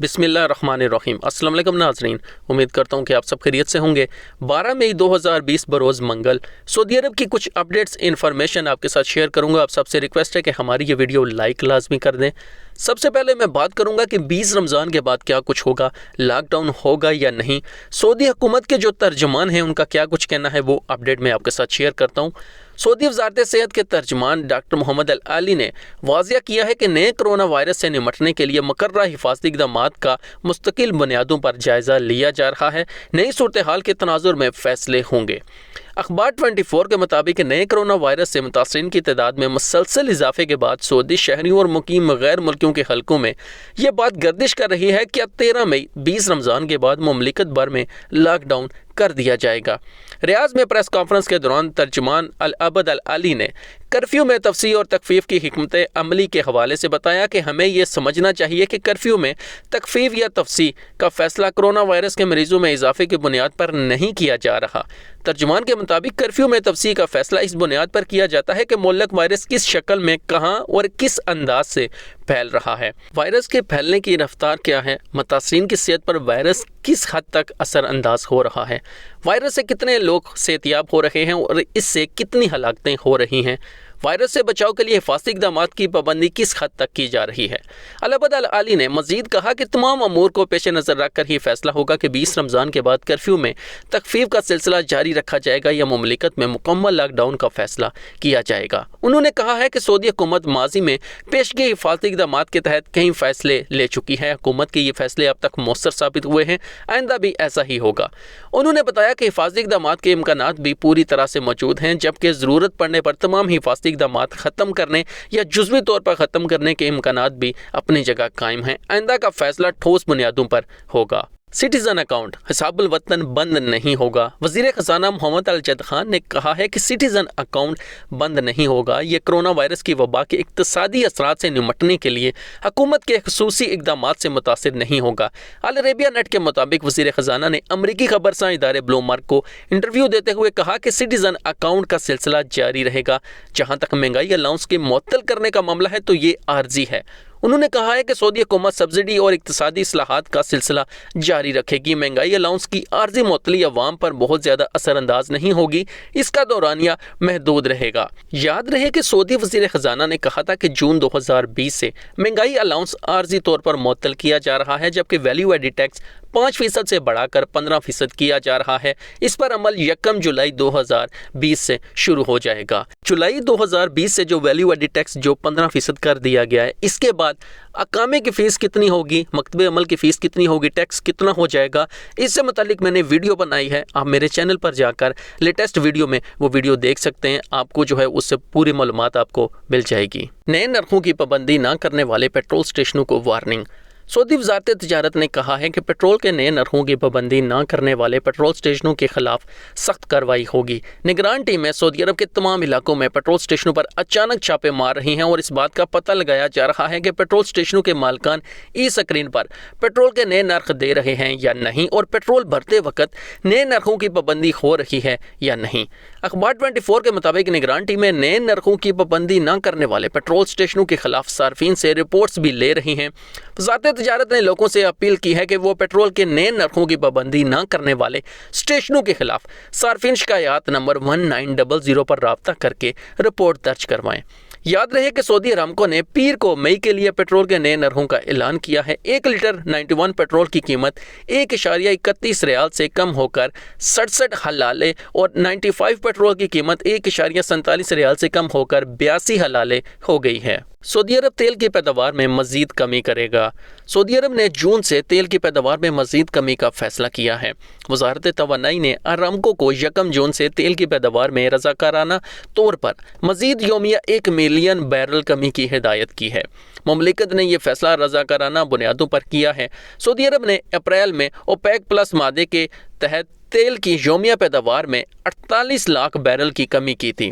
بسم اللہ الرحمن الرحیم۔ السلام علیکم ناظرین، امید کرتا ہوں کہ آپ سب خیریت سے ہوں گے۔ 12 مئی 2020 بروز منگل سعودی عرب کی کچھ اپڈیٹس انفارمیشن آپ کے ساتھ شیئر کروں گا۔ آپ سب سے ریکویسٹ ہے کہ ہماری یہ ویڈیو لائک لازمی کر دیں۔ سب سے پہلے میں بات کروں گا کہ 20 رمضان کے بعد کیا کچھ ہوگا، لاک ڈاؤن ہوگا یا نہیں۔ سعودی حکومت کے جو ترجمان ہیں ان کا کیا کچھ کہنا ہے وہ اپڈیٹ میں آپ کے ساتھ شیئر کرتا ہوں۔ سعودی وزارت صحت کے ترجمان ڈاکٹر محمد العلی نے واضح کیا ہے کہ نئے کرونا وائرس سے نمٹنے کے لیے مقررہ حفاظتی اقدامات کا مستقل بنیادوں پر جائزہ لیا جا رہا ہے۔ نئی صورتحال کے تناظر میں فیصلے ہوں گے۔ اخبار 24 کے مطابق نئے کرونا وائرس سے متاثرین کی تعداد میں مسلسل اضافے کے بعد سعودی شہریوں اور مقیم غیر ملکیوں کے حلقوں میں یہ بات گردش کر رہی ہے کہ 13 مئی 20 رمضان کے بعد مملکت بھر میں لاک ڈاؤن کر دیا جائے گا۔ ریاض میں پریس کانفرنس کے دوران ترجمان العبد العلی نے کرفیو میں توسیع اور تخفیف کی حکمت عملی کے حوالے سے بتایا کہ ہمیں یہ سمجھنا چاہیے کہ کرفیو میں تخفیف یا توسیع کا فیصلہ کرونا وائرس کے مریضوں میں اضافے کی بنیاد پر نہیں کیا جا رہا۔ ترجمان کے مطابق کرفیو میں توسیع کا فیصلہ اس بنیاد پر کیا جاتا ہے کہ ملک وائرس کس شکل میں، کہاں اور کس انداز سے پھیل رہا ہے۔ وائرس کے پھیلنے کی رفتار کیا ہے، متاثرین کی صحت پر وائرس کس حد تک اثر انداز ہو رہا ہے، وائرس سے کتنے لوگ صحتیاب ہو رہے ہیں اور اس سے کتنی ہلاکتیں ہو رہی ہیں، وائرس سے بچاؤ کے لیے حفاظتی اقدامات کی پابندی کس حد تک کی جا رہی ہے۔ العبد العلی نے مزید کہا کہ تمام امور کو پیش نظر رکھ کر ہی فیصلہ ہوگا کہ 20 رمضان کے بعد کرفیو میں تخفیف کا سلسلہ جاری رکھا جائے گا یا مملکت میں مکمل لاک ڈاؤن کا فیصلہ کیا جائے گا۔ انہوں نے کہا ہے کہ سعودی حکومت ماضی میں پیش کیے حفاظتی اقدامات کے تحت کئی فیصلے لے چکی ہے۔ حکومت کے یہ فیصلے اب تک مؤثر ثابت ہوئے ہیں، آئندہ بھی ایسا ہی ہوگا۔ انہوں نے بتایا کہ حفاظتی اقدامات کے امکانات بھی پوری طرح سے موجود ہیں، جبکہ ضرورت پڑنے پر تمام حفاظتی اقدامات ختم کرنے یا جزوی طور پر ختم کرنے کے امکانات بھی اپنی جگہ قائم ہیں۔ آئندہ کا فیصلہ ٹھوس بنیادوں پر ہوگا۔ سٹیزن اکاؤنٹ حساب الوطن بند نہیں ہوگا۔ وزیر خزانہ محمد الجد خان نے کہا ہے کہ سٹیزن اکاؤنٹ بند نہیں ہوگا۔ یہ کرونا وائرس کی وبا کے اقتصادی اثرات سے نمٹنے کے لیے حکومت کے خصوصی اقدامات سے متاثر نہیں ہوگا۔ العربیہ نیٹ کے مطابق وزیر خزانہ نے امریکی خبرساں ادارے بلومبرگ کو انٹرویو دیتے ہوئے کہا کہ سٹیزن اکاؤنٹ کا سلسلہ جاری رہے گا۔ جہاں تک مہنگائی الاؤنس کے معطل کرنے کا معاملہ ہے تو یہ عارضی ہے۔ انہوں نے کہا ہے کہ سعودی حکومت سبسڈی اور اقتصادی اصلاحات کا سلسلہ جاری رکھے گی۔ مہنگائی الاؤنس کی عارضی معطلی عوام پر بہت زیادہ اثر انداز نہیں ہوگی، اس کا دورانیہ محدود رہے گا۔ یاد رہے کہ سعودی وزیر خزانہ نے کہا تھا کہ جون 2020 سے مہنگائی الاؤنس عارضی طور پر معطل کیا جا رہا ہے، جبکہ ویلیو ایڈڈ ٹیکس 5% سے بڑھا کر 15% کیا جا رہا ہے۔ اس پر عمل 1 جولائی 2020 سے شروع ہو جائے گا۔ جولائی 2020 سے جو ویلیو ایڈڈ ٹیکس جو 15% کر دیا گیا ہے، اس کے بعد اقامے کی فیس کتنی ہوگی، مکتب عمل کی فیس کتنی ہوگی، ٹیکس کتنا ہو جائے گا، اس سے متعلق میں نے ویڈیو بنائی ہے۔ آپ میرے چینل پر جا کر لیٹسٹ ویڈیو میں وہ ویڈیو دیکھ سکتے ہیں، آپ کو جو ہے اس سے پوری معلومات آپ کو مل جائے گی۔ نئے نرخوں کی پابندی نہ کرنے والے پیٹرول اسٹیشنوں کو وارننگ۔ سعودی وزارت تجارت نے کہا ہے کہ پیٹرول کے نئے نرخوں کی پابندی نہ کرنے والے پیٹرول اسٹیشنوں کے خلاف سخت کارروائی ہوگی۔ نگران ٹیمیں سعودی عرب کے تمام علاقوں میں پیٹرول اسٹیشنوں پر اچانک چھاپے مار رہی ہیں اور اس بات کا پتہ لگایا جا رہا ہے کہ پیٹرول اسٹیشنوں کے مالکان ای اسکرین پر پیٹرول کے نئے نرخ دے رہے ہیں یا نہیں، اور پیٹرول بھرتے وقت نئے نرخوں کی پابندی ہو رہی ہے یا نہیں۔ اخبار 24 کے مطابق نگران ٹیمیں نئے نرخوں کی پابندی نہ کرنے والے پیٹرول اسٹیشنوں کے خلاف صارفین سے رپورٹس بھی لے رہی ہیں۔ وزارت تجارت نے لوگوں سے اپیل کی ہے کہ وہ پیٹرول کے نئے نرخوں کی پابندی نہ کرنے والے اسٹیشنوں کے خلاف صارفین شکایات نمبر 1900 پر رابطہ کر کے رپورٹ درج کروائیں۔ یاد رہے کہ سعودی ارامکو نے پیر کو مئی کے لیے پیٹرول کے نئے نرخوں کا اعلان کیا ہے۔ 1 لیٹر 91 پیٹرول کی قیمت 1.31 ریال سے کم ہو کر 67 حلالے اور 95 پیٹرول کی قیمت 1.47 ریال سے کم ہو کر 82 حلالے ہو گئی ہے۔ سعودی عرب تیل کی پیداوار میں مزید کمی کرے گا۔ سعودی عرب نے جون سے تیل کی پیداوار میں مزید کمی کا فیصلہ کیا ہے۔ وزارت توانائی نے ارامکو کو 1 جون سے تیل کی پیداوار میں رضاکارانہ طور پر مزید یومیہ 1 ملین بیرل کمی کی ہدایت کی ہے۔ مملکت نے یہ فیصلہ رضاکارانہ بنیادوں پر کیا ہے۔ سعودی عرب نے اپریل میں اوپیک پلس مادے کے تحت تیل کی یومیہ پیداوار میں 48 لاکھ بیرل کی کمی کی تھی۔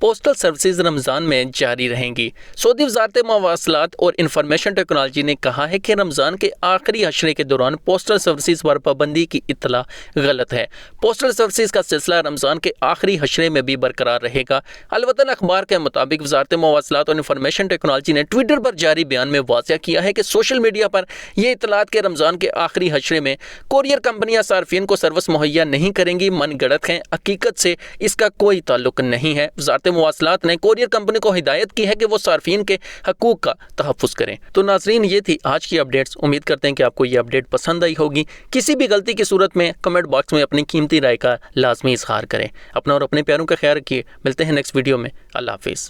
پوسٹل سروسز رمضان میں جاری رہیں گی۔ سعودی وزارت مواصلات اور انفارمیشن ٹیکنالوجی نے کہا ہے کہ رمضان کے آخری عشرے کے دوران پوسٹل سروسز پر پابندی کی اطلاع غلط ہے۔ پوسٹل سروسز کا سلسلہ رمضان کے آخری عشرے میں بھی برقرار رہے گا۔ الوطن اخبار کے مطابق وزارت مواصلات اور انفارمیشن ٹیکنالوجی نے ٹویٹر پر جاری بیان میں واضح کیا ہے کہ سوشل میڈیا پر یہ اطلاعات کہ رمضان کے آخری عشرے میں کوریئر کمپنیاں صارفین کو سروس مہیا نہیں کریں گی من گڑت ہیں، حقیقت سے اس کا کوئی تعلق نہیں ہے۔ وزارت مواصلات نے کوریئر کمپنی کو ہدایت کی ہے کہ وہ صارفین کے حقوق کا تحفظ کریں۔ تو ناظرین، یہ تھی آج کی اپڈیٹس۔ امید کرتے ہیں کہ آپ کو یہ اپڈیٹ پسند آئی ہوگی۔ کسی بھی غلطی کی صورت میں کمنٹ باکس میں اپنی قیمتی رائے کا لازمی اظہار کریں۔ اپنا اور اپنے پیاروں کا خیال رکھیے۔ ملتے ہیں نیکسٹ ویڈیو میں۔ اللہ حافظ۔